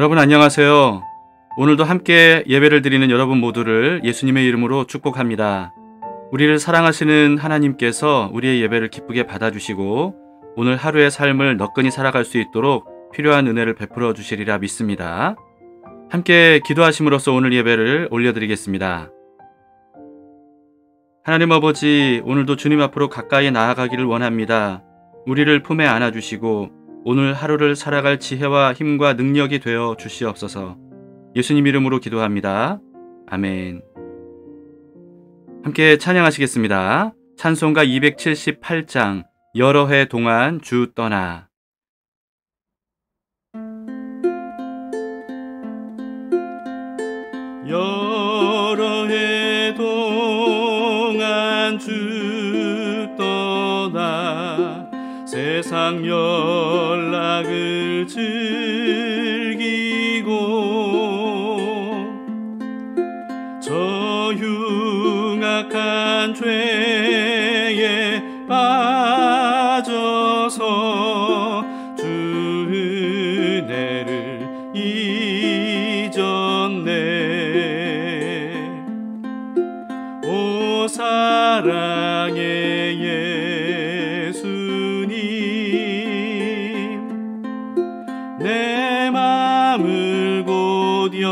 여러분 안녕하세요. 오늘도 함께 예배를 드리는 여러분 모두를 예수님의 이름으로 축복합니다. 우리를 사랑하시는 하나님께서 우리의 예배를 기쁘게 받아주시고 오늘 하루의 삶을 너끈히 살아갈 수 있도록 필요한 은혜를 베풀어 주시리라 믿습니다. 함께 기도하심으로써 오늘 예배를 올려드리겠습니다. 하나님 아버지, 오늘도 주님 앞으로 가까이 나아가기를 원합니다. 우리를 품에 안아주시고 오늘 하루를 살아갈 지혜와 힘과 능력이 되어 주시옵소서. 예수님 이름으로 기도합니다. 아멘. 함께 찬양하시겠습니다. 찬송가 278장 여러 해 동안 주 떠나. 여러 해 동안 주 떠나 세상 연락을 즐기고 저 흉악한 죄에 빠져서 주 은혜를 잊었네. 오 사랑의 내 맘을 곧 엽니다.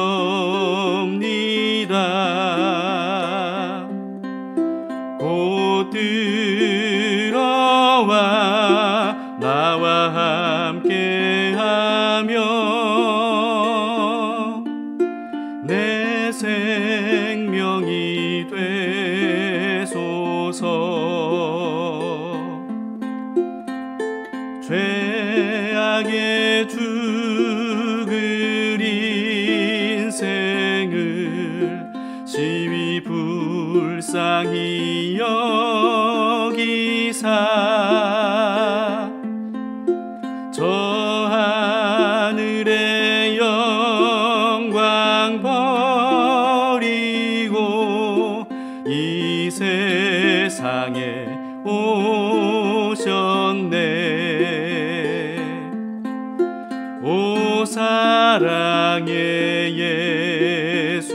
곧 들어와 나와 함께하며 내 생명이 되소서. 죄악의 죽을 인생을 시위 불쌍히 여기사 저 하늘의 영광 버리고 이 세상에 오셨네. 오 사랑의 예수님,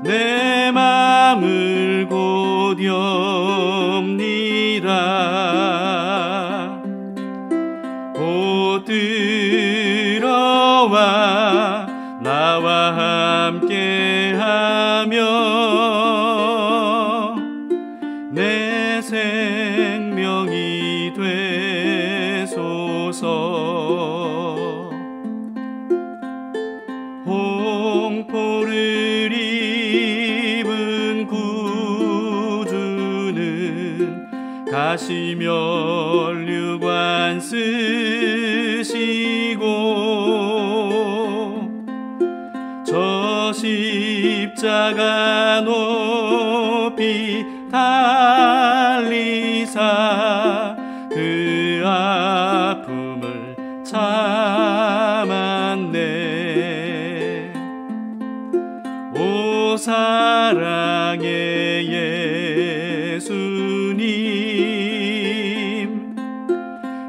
내 맘을 곧 엽니다. 곧 들어와 나와 함께하며 내 생명이 되소서. 홍포를 입은 구주는 가시면류관 쓰시고 저 십자가 높이 달리사 그 아픔을 참았네. 오 사랑의 예수님,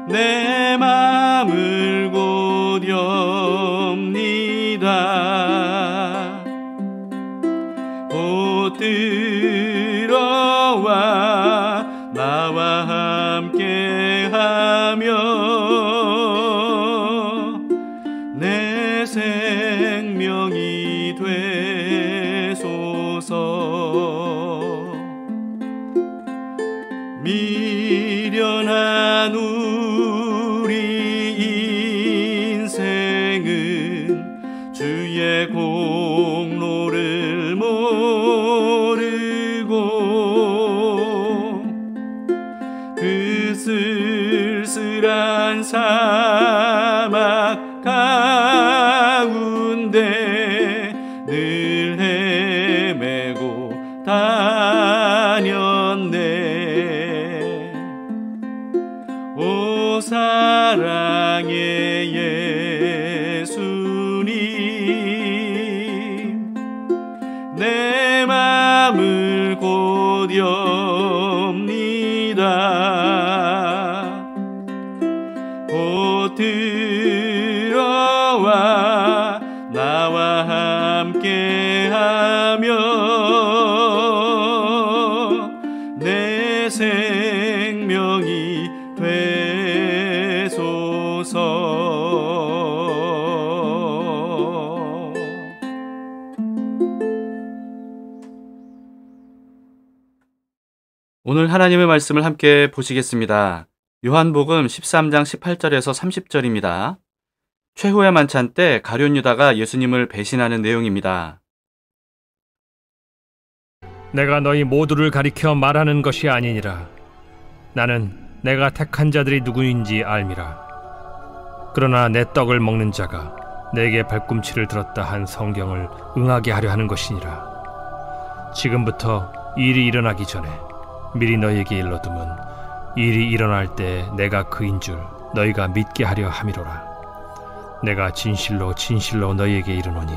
내 맘을 곧 엽니다. 곧 들어와 나와 함께하며 내 생명이 되소서. 미련한 우리 인생은 주의 공로를 모르고 그 쓸쓸한 사막 가운데 늘 헤매고 다녔네. 오 사랑의 예수님, 내 맘을 곧 엽니다. 곧 생명이 되소서. 오늘 하나님의 말씀을 함께 보시겠습니다. 요한복음 13장 18절에서 30절입니다. 최후의 만찬 때 가룟 유다가 예수님을 배신하는 내용입니다. 내가 너희 모두를 가리켜 말하는 것이 아니니라. 나는 내가 택한 자들이 누구인지 알미라. 그러나 내 떡을 먹는 자가 내게 발꿈치를 들었다 한 성경을 응하게 하려 하는 것이니라. 지금부터 일이 일어나기 전에 미리 너희에게 일러두면 일이 일어날 때 내가 그인 줄 너희가 믿게 하려 함이로라. 내가 진실로 진실로 너희에게 이르노니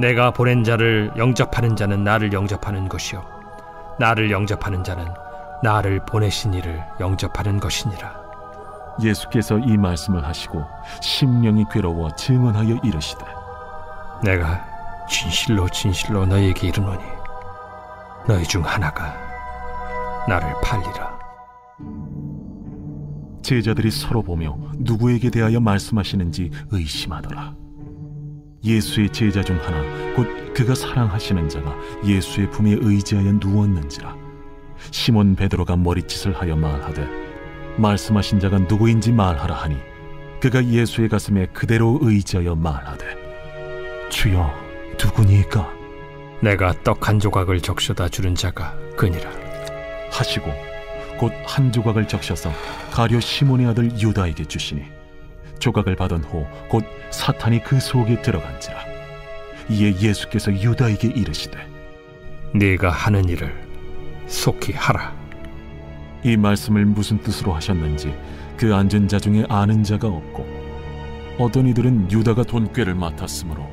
내가 보낸 자를 영접하는 자는 나를 영접하는 것이요 나를 영접하는 자는 나를 보내신 이를 영접하는 것이니라. 예수께서 이 말씀을 하시고 심령이 괴로워 증언하여 이르시되 내가 진실로 진실로 너희에게 이르노니 너희 중 하나가 나를 팔리라. 제자들이 서로 보며 누구에게 대하여 말씀하시는지 의심하더라. 예수의 제자 중 하나 곧 그가 사랑하시는 자가 예수의 품에 의지하여 누웠는지라. 시몬 베드로가 머리짓을 하여 말하되 말씀하신 자가 누구인지 말하라 하니 그가 예수의 가슴에 그대로 의지하여 말하되 주여 누구니까? 내가 떡 한 조각을 적셔다 주는 자가 그니라 하시고 곧 한 조각을 적셔서 가룟 시몬의 아들 유다에게 주시니 조각을 받은 후 곧 사탄이 그 속에 들어간지라. 이에 예수께서 유다에게 이르시되 네가 하는 일을 속히 하라. 이 말씀을 무슨 뜻으로 하셨는지 그 앉은 자 중에 아는 자가 없고 어떤 이들은 유다가 돈꾀를 맡았으므로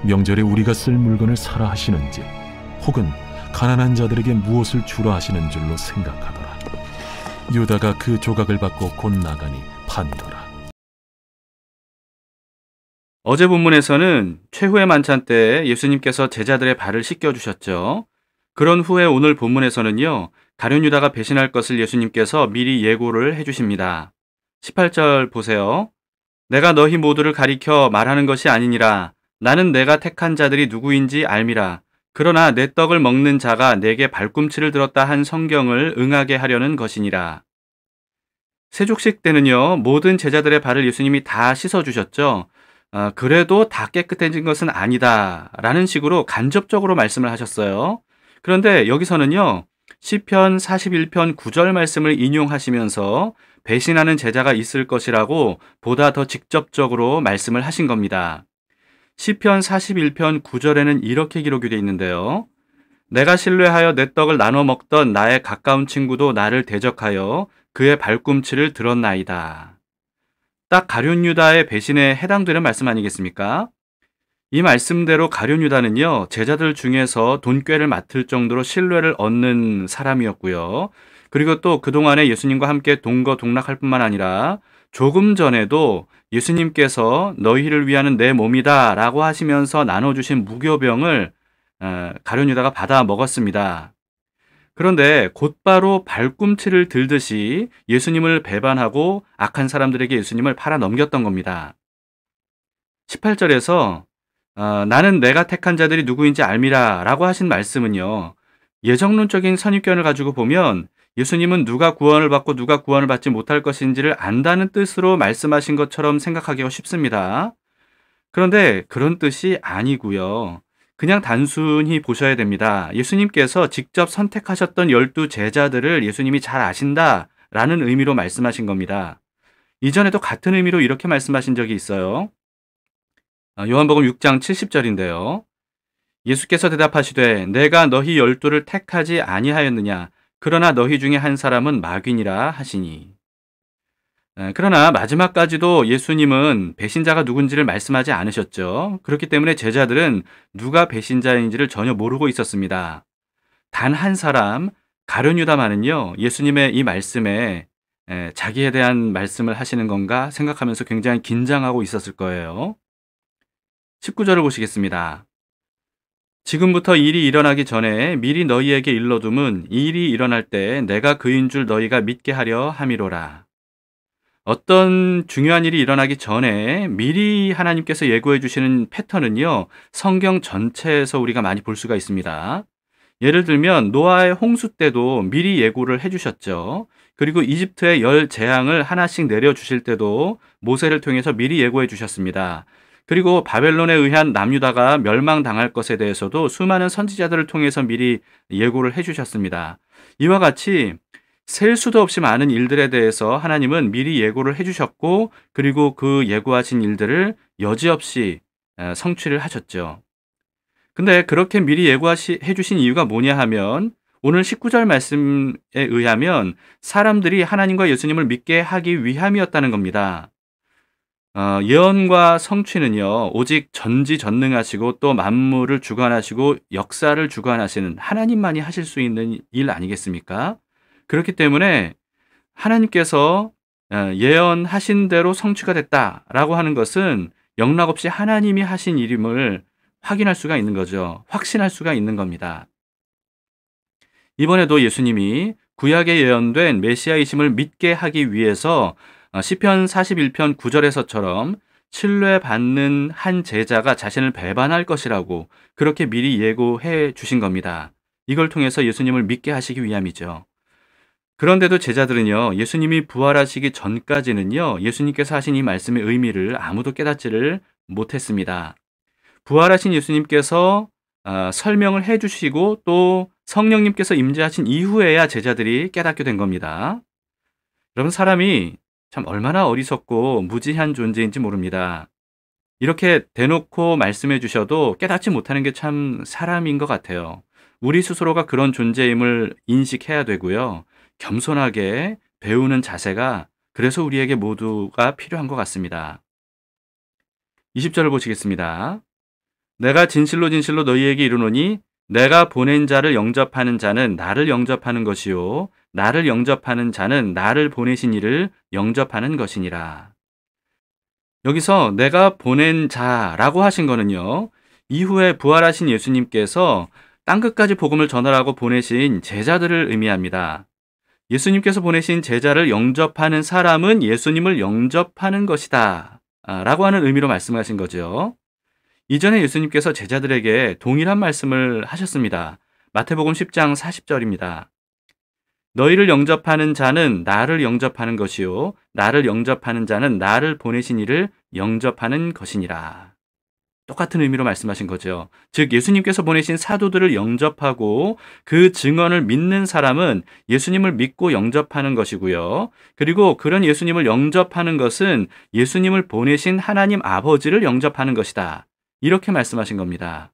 명절에 우리가 쓸 물건을 사라 하시는지 혹은 가난한 자들에게 무엇을 주라 하시는 줄로 생각하더라. 유다가 그 조각을 받고 곧 나가니 판이더라. 어제 본문에서는 최후의 만찬 때 예수님께서 제자들의 발을 씻겨주셨죠. 그런 후에 오늘 본문에서는요, 가룟 유다가 배신할 것을 예수님께서 미리 예고를 해주십니다. 18절 보세요. 내가 너희 모두를 가리켜 말하는 것이 아니니라. 나는 내가 택한 자들이 누구인지 알미라. 그러나 내 떡을 먹는 자가 내게 발꿈치를 들었다 한 성경을 응하게 하려는 것이니라. 세족식 때는요, 모든 제자들의 발을 예수님이 다 씻어주셨죠. 그래도 다 깨끗해진 것은 아니다 라는 식으로 간접적으로 말씀을 하셨어요. 그런데 여기서는요, 시편 41편 9절 말씀을 인용하시면서 배신하는 제자가 있을 것이라고 보다 더 직접적으로 말씀을 하신 겁니다. 시편 41편 9절에는 이렇게 기록이 되어 있는데요. 내가 신뢰하여 내 떡을 나눠 먹던 나의 가까운 친구도 나를 대적하여 그의 발꿈치를 들었나이다. 딱 가룟 유다의 배신에 해당되는 말씀 아니겠습니까? 이 말씀대로 가룟 유다는요, 제자들 중에서 돈꾀를 맡을 정도로 신뢰를 얻는 사람이었고요. 그리고 또 그동안에 예수님과 함께 동거동락할 뿐만 아니라 조금 전에도 예수님께서 너희를 위하는 내 몸이다 라고 하시면서 나눠주신 무교병을 가룟 유다가 받아 먹었습니다. 그런데 곧바로 발꿈치를 들듯이 예수님을 배반하고 악한 사람들에게 예수님을 팔아 넘겼던 겁니다. 18절에서 나는 내가 택한 자들이 누구인지 알미라 라고 하신 말씀은요, 예정론적인 선입견을 가지고 보면 예수님은 누가 구원을 받고 누가 구원을 받지 못할 것인지를 안다는 뜻으로 말씀하신 것처럼 생각하기가 쉽습니다. 그런데 그런 뜻이 아니고요. 그냥 단순히 보셔야 됩니다. 예수님께서 직접 선택하셨던 12 제자들을 예수님이 잘 아신다라는 의미로 말씀하신 겁니다. 이전에도 같은 의미로 이렇게 말씀하신 적이 있어요. 요한복음 6장 70절인데요. 예수께서 대답하시되 내가 너희 12를 택하지 아니하였느냐? 그러나 너희 중에 한 사람은 마귀니라 하시니. 그러나 마지막까지도 예수님은 배신자가 누군지를 말씀하지 않으셨죠. 그렇기 때문에 제자들은 누가 배신자인지를 전혀 모르고 있었습니다. 단 한 사람, 가룟 유다만은요, 예수님의 이 말씀에 자기에 대한 말씀을 하시는 건가 생각하면서 굉장히 긴장하고 있었을 거예요. 19절을 보시겠습니다. 지금부터 일이 일어나기 전에 미리 너희에게 일러둠은 일이 일어날 때 내가 그인 줄 너희가 믿게 하려 함이로라. 어떤 중요한 일이 일어나기 전에 미리 하나님께서 예고해 주시는 패턴은요, 성경 전체에서 우리가 많이 볼 수가 있습니다. 예를 들면 노아의 홍수 때도 미리 예고를 해주셨죠. 그리고 이집트의 열 재앙을 하나씩 내려주실 때도 모세를 통해서 미리 예고해 주셨습니다. 그리고 바벨론에 의한 남유다가 멸망당할 것에 대해서도 수많은 선지자들을 통해서 미리 예고를 해주셨습니다. 이와 같이 셀 수도 없이 많은 일들에 대해서 하나님은 미리 예고를 해주셨고, 그리고 그 예고하신 일들을 여지없이 성취를 하셨죠. 근데 그렇게 미리 예고해 주신 이유가 뭐냐 하면, 오늘 19절 말씀에 의하면 사람들이 하나님과 예수님을 믿게 하기 위함이었다는 겁니다. 예언과 성취는요, 오직 전지전능하시고 또 만물을 주관하시고 역사를 주관하시는 하나님만이 하실 수 있는 일 아니겠습니까? 그렇기 때문에 하나님께서 예언하신 대로 성취가 됐다라고 하는 것은 영락없이 하나님이 하신 일임을 확인할 수가 있는 거죠. 확신할 수가 있는 겁니다. 이번에도 예수님이 구약에 예언된 메시아이심을 믿게 하기 위해서 시편 41편 9절에서처럼 신뢰받는 한 제자가 자신을 배반할 것이라고 그렇게 미리 예고해 주신 겁니다. 이걸 통해서 예수님을 믿게 하시기 위함이죠. 그런데도 제자들은요, 예수님이 부활하시기 전까지는요, 예수님께서 하신 이 말씀의 의미를 아무도 깨닫지를 못했습니다. 부활하신 예수님께서 설명을 해주시고 또 성령님께서 임재하신 이후에야 제자들이 깨닫게 된 겁니다. 여러분, 사람이 참 얼마나 어리석고 무지한 존재인지 모릅니다. 이렇게 대놓고 말씀해 주셔도 깨닫지 못하는 게 참 사람인 것 같아요. 우리 스스로가 그런 존재임을 인식해야 되고요. 겸손하게 배우는 자세가 그래서 우리에게 모두가 필요한 것 같습니다. 20절을 보시겠습니다. 내가 진실로 진실로 너희에게 이르노니 내가 보낸 자를 영접하는 자는 나를 영접하는 것이요 나를 영접하는 자는 나를 보내신 이를 영접하는 것이니라. 여기서 내가 보낸 자라고 하신 거는요, 이후에 부활하신 예수님께서 땅끝까지 복음을 전하라고 보내신 제자들을 의미합니다. 예수님께서 보내신 제자를 영접하는 사람은 예수님을 영접하는 것이다 라고 하는 의미로 말씀하신 거죠. 이전에 예수님께서 제자들에게 동일한 말씀을 하셨습니다. 마태복음 10장 40절입니다. 너희를 영접하는 자는 나를 영접하는 것이요 나를 영접하는 자는 나를 보내신 이를 영접하는 것이니라. 똑같은 의미로 말씀하신 거죠. 즉 예수님께서 보내신 사도들을 영접하고 그 증언을 믿는 사람은 예수님을 믿고 영접하는 것이고요. 그리고 그런 예수님을 영접하는 것은 예수님을 보내신 하나님 아버지를 영접하는 것이다. 이렇게 말씀하신 겁니다.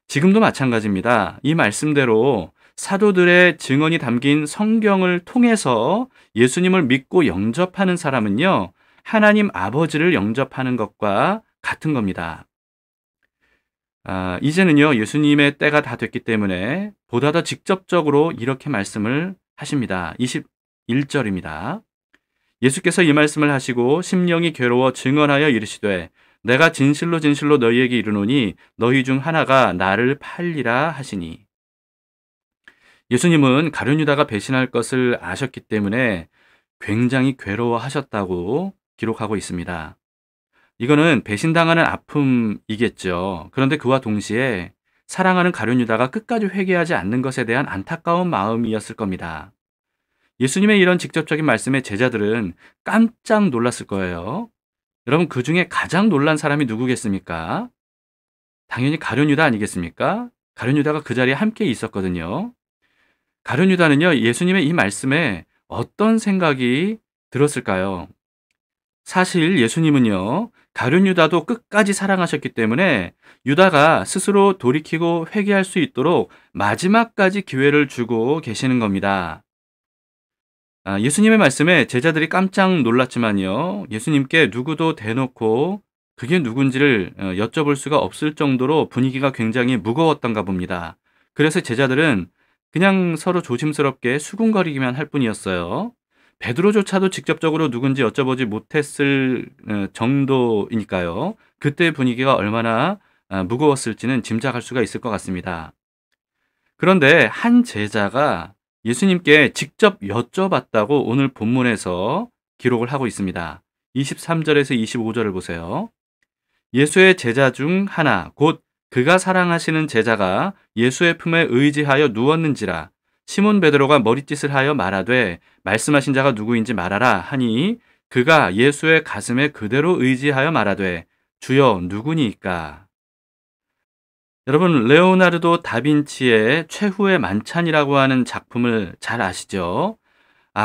지금도 마찬가지입니다. 이 말씀대로 사도들의 증언이 담긴 성경을 통해서 예수님을 믿고 영접하는 사람은요, 하나님 아버지를 영접하는 것과 같은 겁니다. 이제는요, 예수님의 때가 다 됐기 때문에 보다 더 직접적으로 이렇게 말씀을 하십니다. 21절입니다. 예수께서 이 말씀을 하시고 심령이 괴로워 증언하여 이르시되 내가 진실로 진실로 너희에게 이르노니 너희 중 하나가 나를 팔리라 하시니. 예수님은 가룟 유다가 배신할 것을 아셨기 때문에 굉장히 괴로워하셨다고 기록하고 있습니다. 이거는 배신당하는 아픔이겠죠. 그런데 그와 동시에 사랑하는 가룟 유다가 끝까지 회개하지 않는 것에 대한 안타까운 마음이었을 겁니다. 예수님의 이런 직접적인 말씀에 제자들은 깜짝 놀랐을 거예요. 여러분, 그 중에 가장 놀란 사람이 누구겠습니까? 당연히 가룟 유다 아니겠습니까? 가룟 유다가 그 자리에 함께 있었거든요. 가룟 유다는요, 예수님의 이 말씀에 어떤 생각이 들었을까요? 사실 예수님은요, 가룟 유다도 끝까지 사랑하셨기 때문에 유다가 스스로 돌이키고 회개할 수 있도록 마지막까지 기회를 주고 계시는 겁니다. 예수님의 말씀에 제자들이 깜짝 놀랐지만요, 예수님께 누구도 대놓고 그게 누군지를 여쭤볼 수가 없을 정도로 분위기가 굉장히 무거웠던가 봅니다. 그래서 제자들은 그냥 서로 조심스럽게 수군거리기만 할 뿐이었어요. 베드로조차도 직접적으로 누군지 여쭤보지 못했을 정도이니까요. 그때 분위기가 얼마나 무거웠을지는 짐작할 수가 있을 것 같습니다. 그런데 한 제자가 예수님께 직접 여쭤봤다고 오늘 본문에서 기록을 하고 있습니다. 23절에서 25절을 보세요. 예수의 제자 중 하나 곧 그가 사랑하시는 제자가 예수의 품에 의지하여 누웠는지라. 시몬 베드로가 머리짓을 하여 말하되 말씀하신 자가 누구인지 말하라 하니 그가 예수의 가슴에 그대로 의지하여 말하되 주여 누구니이까. 여러분, 레오나르도 다빈치의 최후의 만찬이라고 하는 작품을 잘 아시죠?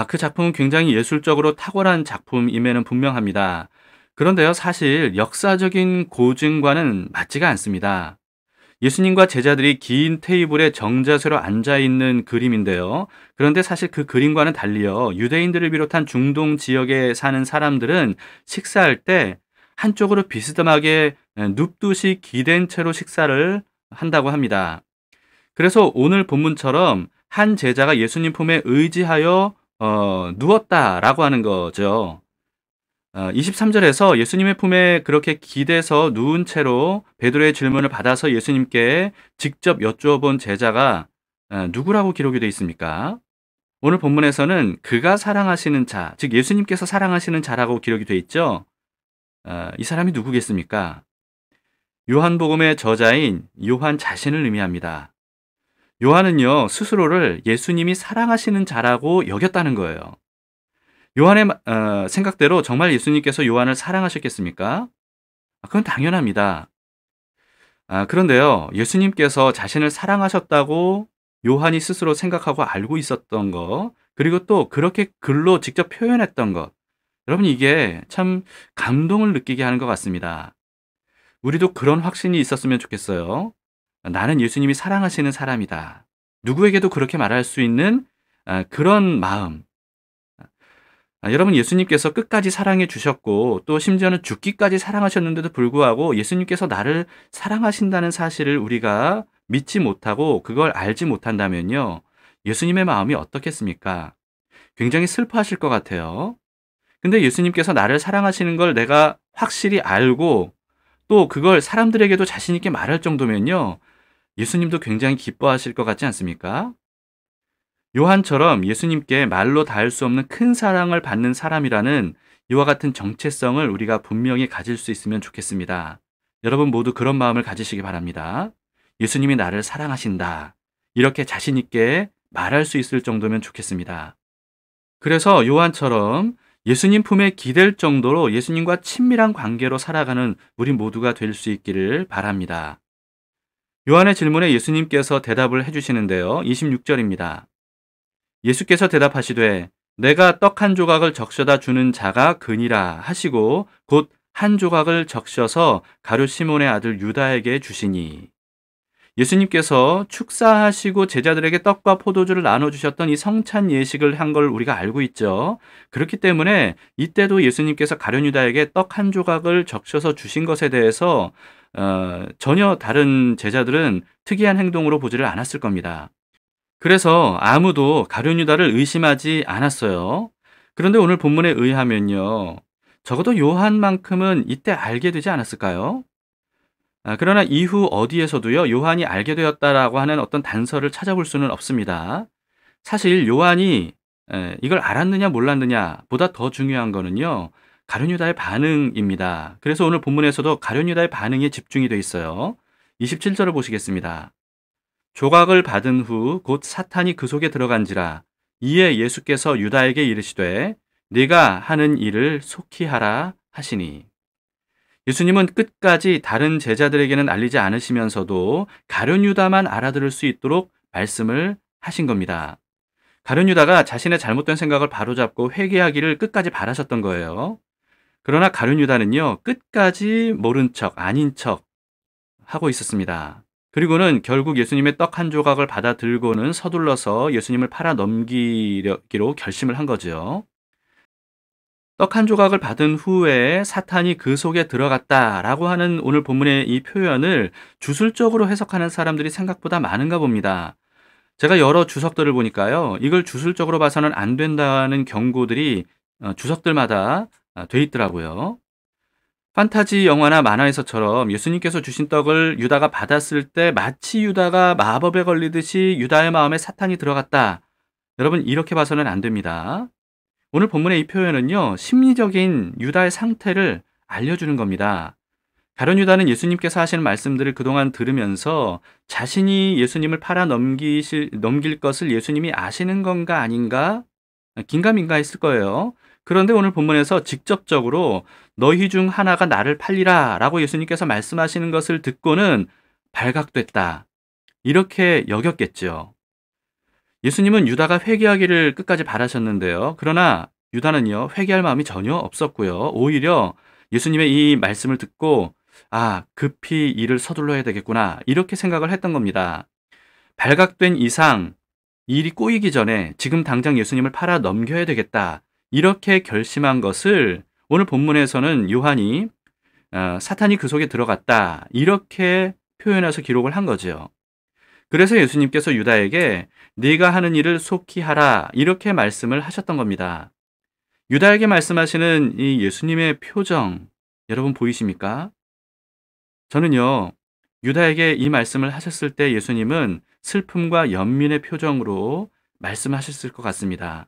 그 작품은 굉장히 예술적으로 탁월한 작품임에는 분명합니다. 그런데요, 사실 역사적인 고증과는 맞지가 않습니다. 예수님과 제자들이 긴 테이블에 정자세로 앉아있는 그림인데요. 그런데 사실 그 그림과는 달리요, 유대인들을 비롯한 중동 지역에 사는 사람들은 식사할 때 한쪽으로 비스듬하게 눕듯이 기댄 채로 식사를 한다고 합니다. 그래서 오늘 본문처럼 한 제자가 예수님 품에 의지하여 누웠다라고 하는 거죠. 23절에서 예수님의 품에 그렇게 기대서 누운 채로 베드로의 질문을 받아서 예수님께 직접 여쭈어본 제자가 누구라고 기록이 되어 있습니까? 오늘 본문에서는 그가 사랑하시는 자, 즉 예수님께서 사랑하시는 자라고 기록이 되어 있죠. 이 사람이 누구겠습니까? 요한복음의 저자인 요한 자신을 의미합니다. 요한은요, 스스로를 예수님이 사랑하시는 자라고 여겼다는 거예요. 요한의 생각대로 정말 예수님께서 요한을 사랑하셨겠습니까? 그건 당연합니다. 그런데요, 예수님께서 자신을 사랑하셨다고 요한이 스스로 생각하고 알고 있었던 것, 그리고 또 그렇게 글로 직접 표현했던 것, 여러분, 이게 참 감동을 느끼게 하는 것 같습니다. 우리도 그런 확신이 있었으면 좋겠어요. 나는 예수님이 사랑하시는 사람이다. 누구에게도 그렇게 말할 수 있는 그런 마음. 여러분, 예수님께서 끝까지 사랑해 주셨고 또 심지어는 죽기까지 사랑하셨는데도 불구하고 예수님께서 나를 사랑하신다는 사실을 우리가 믿지 못하고 그걸 알지 못한다면요, 예수님의 마음이 어떻겠습니까? 굉장히 슬퍼하실 것 같아요. 근데 예수님께서 나를 사랑하시는 걸 내가 확실히 알고 또 그걸 사람들에게도 자신 있게 말할 정도면요, 예수님도 굉장히 기뻐하실 것 같지 않습니까? 요한처럼 예수님께 말로 닿을 수 없는 큰 사랑을 받는 사람이라는 이와 같은 정체성을 우리가 분명히 가질 수 있으면 좋겠습니다. 여러분 모두 그런 마음을 가지시기 바랍니다. 예수님이 나를 사랑하신다, 이렇게 자신 있게 말할 수 있을 정도면 좋겠습니다. 그래서 요한처럼 예수님 품에 기댈 정도로 예수님과 친밀한 관계로 살아가는 우리 모두가 될 수 있기를 바랍니다. 요한의 질문에 예수님께서 대답을 해주시는데요. 26절입니다. 예수께서 대답하시되 내가 떡 한 조각을 적셔다 주는 자가 그니라 하시고 곧 한 조각을 적셔서 가룟 시몬의 아들 유다에게 주시니. 예수님께서 축사하시고 제자들에게 떡과 포도주를 나눠주셨던 이 성찬 예식을 한 걸 우리가 알고 있죠. 그렇기 때문에 이때도 예수님께서 가룟 유다에게 떡 한 조각을 적셔서 주신 것에 대해서 전혀 다른 제자들은 특이한 행동으로 보지를 않았을 겁니다. 그래서 아무도 가룟 유다를 의심하지 않았어요. 그런데 오늘 본문에 의하면요, 적어도 요한만큼은 이때 알게 되지 않았을까요? 그러나 이후 어디에서도요, 요한이 알게 되었다라고 하는 어떤 단서를 찾아볼 수는 없습니다. 사실 요한이 이걸 알았느냐 몰랐느냐 보다 더 중요한 거는요, 가룟 유다의 반응입니다. 그래서 오늘 본문에서도 가룟 유다의 반응에 집중이 되어 있어요. 27절을 보시겠습니다. 조각을 받은 후 곧 사탄이 그 속에 들어간지라. 이에 예수께서 유다에게 이르시되 네가 하는 일을 속히 하라 하시니. 예수님은 끝까지 다른 제자들에게는 알리지 않으시면서도 가룟 유다만 알아들을 수 있도록 말씀을 하신 겁니다. 가룟 유다가 자신의 잘못된 생각을 바로잡고 회개하기를 끝까지 바라셨던 거예요. 그러나 가룟 유다는요, 끝까지 모른 척, 아닌 척 하고 있었습니다. 그리고는 결국 예수님의 떡 한 조각을 받아 들고는 서둘러서 예수님을 팔아 넘기기로 결심을 한 거죠. 떡 한 조각을 받은 후에 사탄이 그 속에 들어갔다라고 하는 오늘 본문의 이 표현을 주술적으로 해석하는 사람들이 생각보다 많은가 봅니다. 제가 여러 주석들을 보니까요, 이걸 주술적으로 봐서는 안 된다는 경고들이 주석들마다 돼 있더라고요. 판타지 영화나 만화에서처럼 예수님께서 주신 떡을 유다가 받았을 때 마치 유다가 마법에 걸리듯이 유다의 마음에 사탄이 들어갔다. 여러분, 이렇게 봐서는 안 됩니다. 오늘 본문의 이 표현은요, 심리적인 유다의 상태를 알려주는 겁니다. 가룟 유다는 예수님께서 하시는 말씀들을 그동안 들으면서 자신이 예수님을 팔아 넘길 것을 예수님이 아시는 건가 아닌가 긴가민가 했을 거예요. 그런데 오늘 본문에서 직접적으로 너희 중 하나가 나를 팔리라 라고 예수님께서 말씀하시는 것을 듣고는 발각됐다. 이렇게 여겼겠죠. 예수님은 유다가 회개하기를 끝까지 바라셨는데요. 그러나 유다는요, 회개할 마음이 전혀 없었고요. 오히려 예수님의 이 말씀을 듣고 급히 일을 서둘러야 되겠구나, 이렇게 생각을 했던 겁니다. 발각된 이상 일이 꼬이기 전에 지금 당장 예수님을 팔아 넘겨야 되겠다, 이렇게 결심한 것을 오늘 본문에서는 요한이 사탄이 그 속에 들어갔다, 이렇게 표현해서 기록을 한 거죠. 그래서 예수님께서 유다에게 네가 하는 일을 속히 하라, 이렇게 말씀을 하셨던 겁니다. 유다에게 말씀하시는 이 예수님의 표정, 여러분 보이십니까? 저는요, 유다에게 이 말씀을 하셨을 때 예수님은 슬픔과 연민의 표정으로 말씀하셨을 것 같습니다.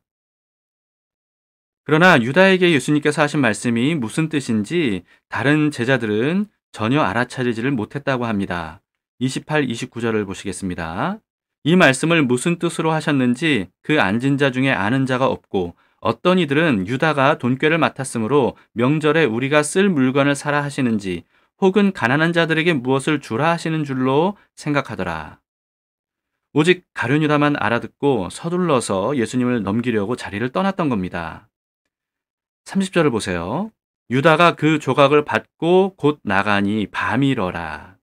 그러나 유다에게 예수님께서 하신 말씀이 무슨 뜻인지 다른 제자들은 전혀 알아차리지를 못했다고 합니다. 28, 29절을 보시겠습니다. 이 말씀을 무슨 뜻으로 하셨는지 그 앉은 자 중에 아는 자가 없고 어떤 이들은 유다가 돈꾀를 맡았으므로 명절에 우리가 쓸 물건을 사라 하시는지 혹은 가난한 자들에게 무엇을 주라 하시는 줄로 생각하더라. 오직 가룟 유다만 알아듣고 서둘러서 예수님을 넘기려고 자리를 떠났던 겁니다. 30절을 보세요. 유다가 그 조각을 받고 곧 나가니 밤이러라.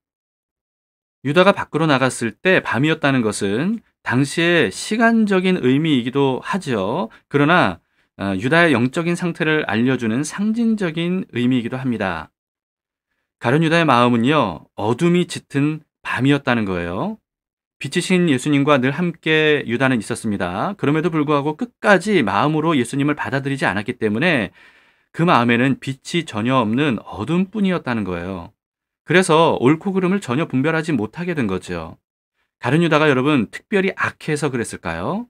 유다가 밖으로 나갔을 때 밤이었다는 것은 당시의 시간적인 의미이기도 하죠. 그러나 유다의 영적인 상태를 알려주는 상징적인 의미이기도 합니다. 가룟 유다의 마음은요, 어둠이 짙은 밤이었다는 거예요. 빛이신 예수님과 늘 함께 유다는 있었습니다. 그럼에도 불구하고 끝까지 마음으로 예수님을 받아들이지 않았기 때문에 그 마음에는 빛이 전혀 없는 어둠뿐이었다는 거예요. 그래서 옳고 그름을 전혀 분별하지 못하게 된 거죠. 가룟 유다가 여러분 특별히 악해서 그랬을까요?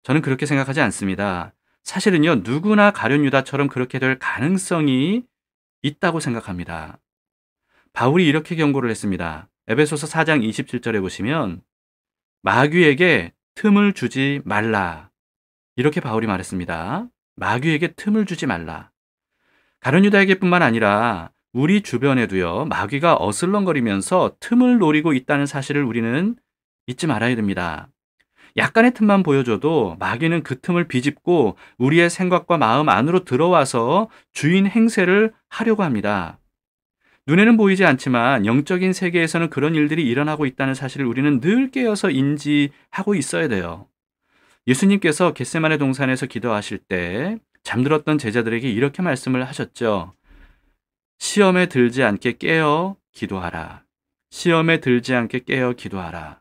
저는 그렇게 생각하지 않습니다. 사실은요, 누구나 가룟 유다처럼 그렇게 될 가능성이 있다고 생각합니다. 바울이 이렇게 경고를 했습니다. 에베소서 4장 27절에 보시면 마귀에게 틈을 주지 말라, 이렇게 바울이 말했습니다. 마귀에게 틈을 주지 말라. 가룟 유다에게뿐만 아니라 우리 주변에도요, 마귀가 어슬렁거리면서 틈을 노리고 있다는 사실을 우리는 잊지 말아야 됩니다. 약간의 틈만 보여줘도 마귀는 그 틈을 비집고 우리의 생각과 마음 안으로 들어와서 주인 행세를 하려고 합니다. 눈에는 보이지 않지만 영적인 세계에서는 그런 일들이 일어나고 있다는 사실을 우리는 늘 깨어서 인지하고 있어야 돼요. 예수님께서 겟세마네 동산에서 기도하실 때 잠들었던 제자들에게 이렇게 말씀을 하셨죠. 시험에 들지 않게 깨어 기도하라. 시험에 들지 않게 깨어 기도하라.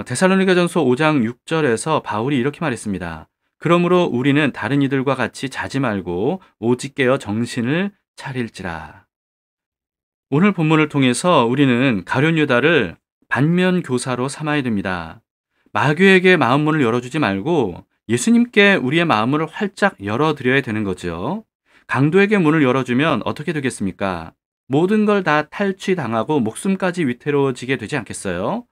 데살로니가전서 5장 6절에서 바울이 이렇게 말했습니다. 그러므로 우리는 다른 이들과 같이 자지 말고 오직 깨어 정신을 차릴지라. 오늘 본문을 통해서 우리는 가룟 유다를 반면 교사로 삼아야 됩니다. 마귀에게 마음문을 열어주지 말고 예수님께 우리의 마음문을 활짝 열어드려야 되는 거죠. 강도에게 문을 열어주면 어떻게 되겠습니까? 모든 걸 다 탈취당하고 목숨까지 위태로워지게 되지 않겠어요?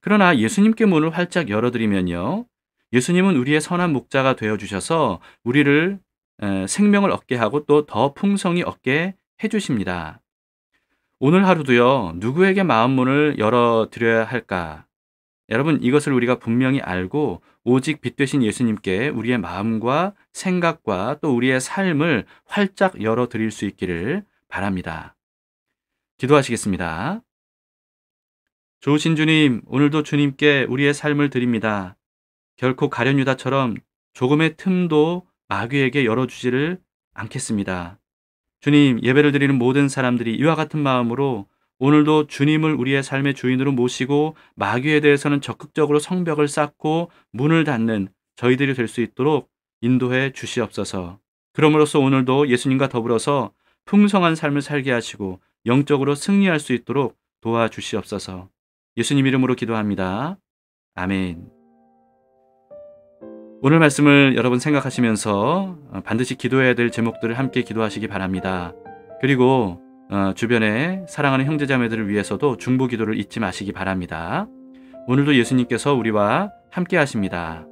그러나 예수님께 문을 활짝 열어드리면요, 예수님은 우리의 선한 목자가 되어주셔서 우리를 생명을 얻게 하고 또 더 풍성히 얻게 해주십니다. 오늘 하루도요, 누구에게 마음문을 열어드려야 할까? 여러분, 이것을 우리가 분명히 알고 오직 빛 되신 예수님께 우리의 마음과 생각과 또 우리의 삶을 활짝 열어드릴 수 있기를 바랍니다. 기도하시겠습니다. 좋으신 주님, 오늘도 주님께 우리의 삶을 드립니다. 결코 가룟 유다처럼 조금의 틈도 마귀에게 열어주지를 않겠습니다. 주님, 예배를 드리는 모든 사람들이 이와 같은 마음으로 오늘도 주님을 우리의 삶의 주인으로 모시고 마귀에 대해서는 적극적으로 성벽을 쌓고 문을 닫는 저희들이 될 수 있도록 인도해 주시옵소서. 그럼으로써 오늘도 예수님과 더불어서 풍성한 삶을 살게 하시고 영적으로 승리할 수 있도록 도와주시옵소서. 예수님 이름으로 기도합니다. 아멘. 오늘 말씀을 여러분 생각하시면서 반드시 기도해야 될 제목들을 함께 기도하시기 바랍니다. 그리고 주변에 사랑하는 형제자매들을 위해서도 중보 기도를 잊지 마시기 바랍니다. 오늘도 예수님께서 우리와 함께 하십니다.